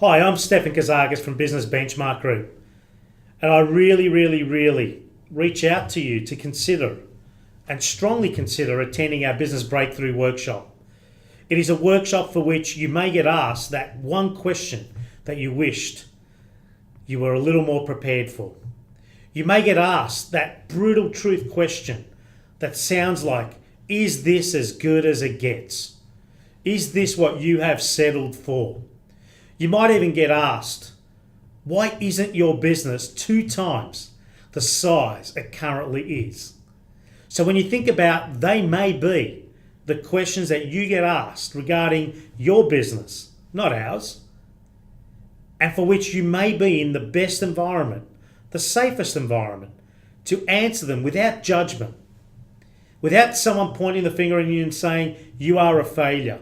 Hi, I'm Stefan Kazakis from Business Benchmark Group, and I really reach out to you to consider and strongly consider attending our Business Breakthrough Workshop. It is a workshop for which you may get asked that one question that you wished you were a little more prepared for. You may get asked that brutal truth question that sounds like, is this as good as it gets? Is this what you have settled for? You might even get asked, why isn't your business 2 times the size it currently is? So when you think about, they may be the questions that you get asked regarding your business, not ours, and for which you may be in the best environment, the safest environment, to answer them without judgment, without someone pointing the finger at you and saying, you are a failure.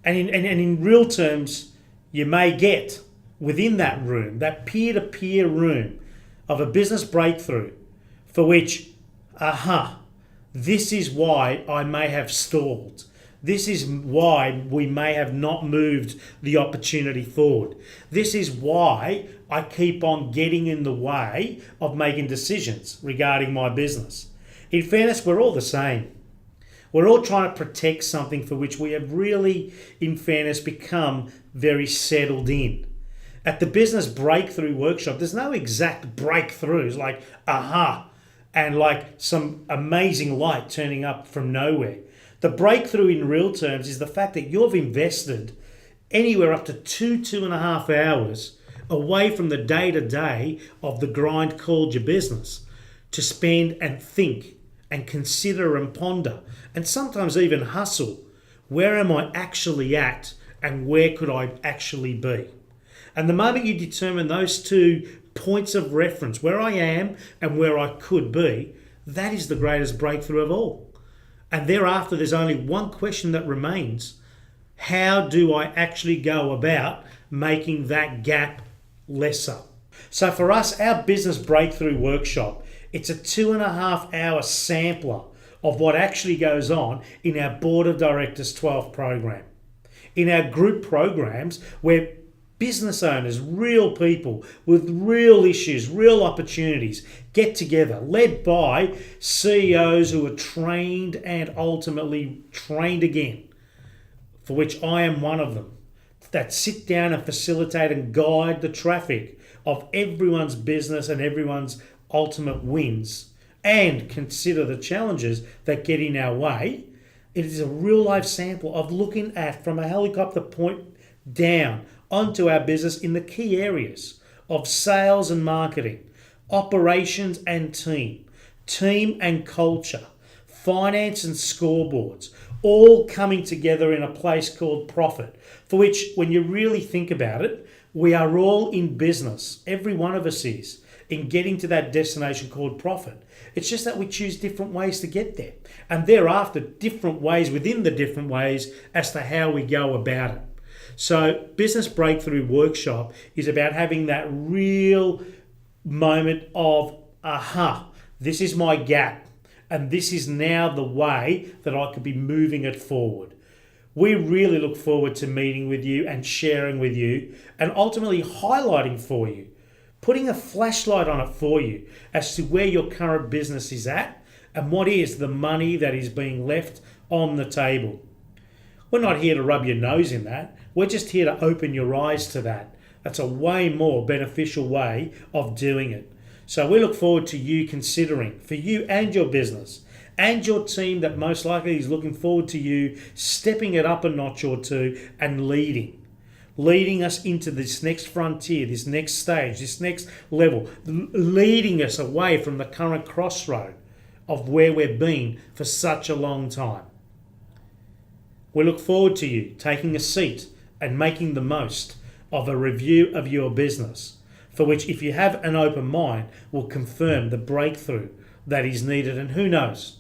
And in real terms, you may get within that room, that peer-to-peer room of a business breakthrough, for which, this is why I may have stalled. This is why we may have not moved the opportunity forward. This is why I keep on getting in the way of making decisions regarding my business. In fairness, we're all the same. We're all trying to protect something for which we have really, in fairness, become very settled in. At the Business Breakthrough Workshop, there's no exact breakthroughs like and like some amazing light turning up from nowhere. The breakthrough in real terms is the fact that you've invested anywhere up to 2.5 hours away from the day-to-day of the grind called your business to spend and think and consider and ponder and sometimes even hustle. Where am I actually at and where could I actually be? And the moment you determine those 2 points of reference, where I am and where I could be, that is the greatest breakthrough of all. And thereafter, there's only one question that remains. How do I actually go about making that gap lesser? So for us, our Business Breakthrough Workshop, it's a 2.5 hour sampler of what actually goes on in our Board of Directors 12 program. In our group programs, where business owners, real people with real issues, real opportunities get together, led by CEOs who are trained and ultimately trained again, for which I am one of them, that sit down and facilitate and guide the traffic of everyone's business and everyone's ultimate wins, and consider the challenges that get in our way. It is a real life sample of looking at, from a helicopter point down, onto our business in the key areas of sales and marketing, operations and team and culture, finance and scoreboards, all coming together in a place called profit, for which, when you really think about it, we are all in business, every one of us is, in getting to that destination called profit. It's just that we choose different ways to get there, and thereafter different ways within the different ways as to how we go about it. So Business Breakthrough Workshop is about having that real moment of, this is my gap, and this is now the way that I could be moving it forward. We really look forward to meeting with you and sharing with you and ultimately highlighting for you, putting a flashlight on it for you as to where your current business is at and what is the money that is being left on the table. We're not here to rub your nose in that. We're just here to open your eyes to that. That's a way more beneficial way of doing it. So we look forward to you considering, for you and your business and your team that most likely is looking forward to you stepping it up a notch or 2 and leading us into this next frontier, this next stage, this next level, leading us away from the current crossroad of where we've been for such a long time. We look forward to you taking a seat and making the most of a review of your business, for which, if you have an open mind, will confirm the breakthrough that is needed, and who knows,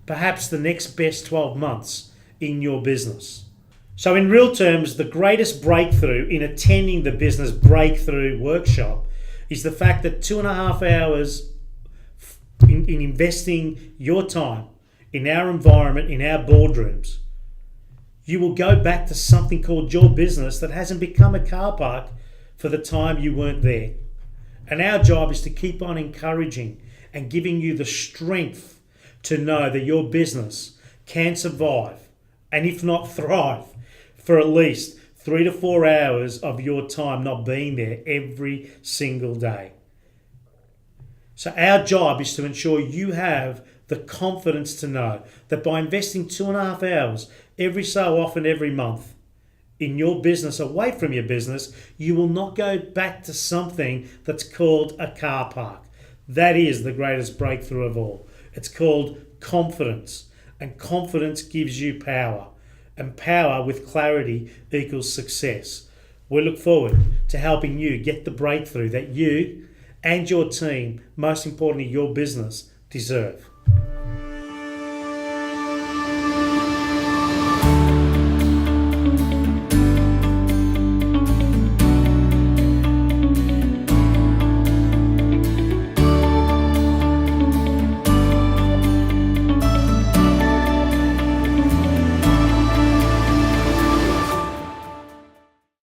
perhaps the next best 12 months in your business. So in real terms, the greatest breakthrough in attending the Business Breakthrough Workshop is the fact that 2.5 hours in investing your time in our environment, in our boardrooms, you will go back to something called your business that hasn't become a car park for the time you weren't there. And our job is to keep on encouraging and giving you the strength to know that your business can survive, and if not thrive, for at least 3 to 4 hours of your time not being there every single day. So our job is to ensure you have the confidence to know that by investing 2.5 hours every so often every month in your business, away from your business, you will not go back to something that's called a car park. That is the greatest breakthrough of all. It's called confidence, and confidence gives you power, and power with clarity equals success. We look forward to helping you get the breakthrough that you and your team, most importantly your business, deserve.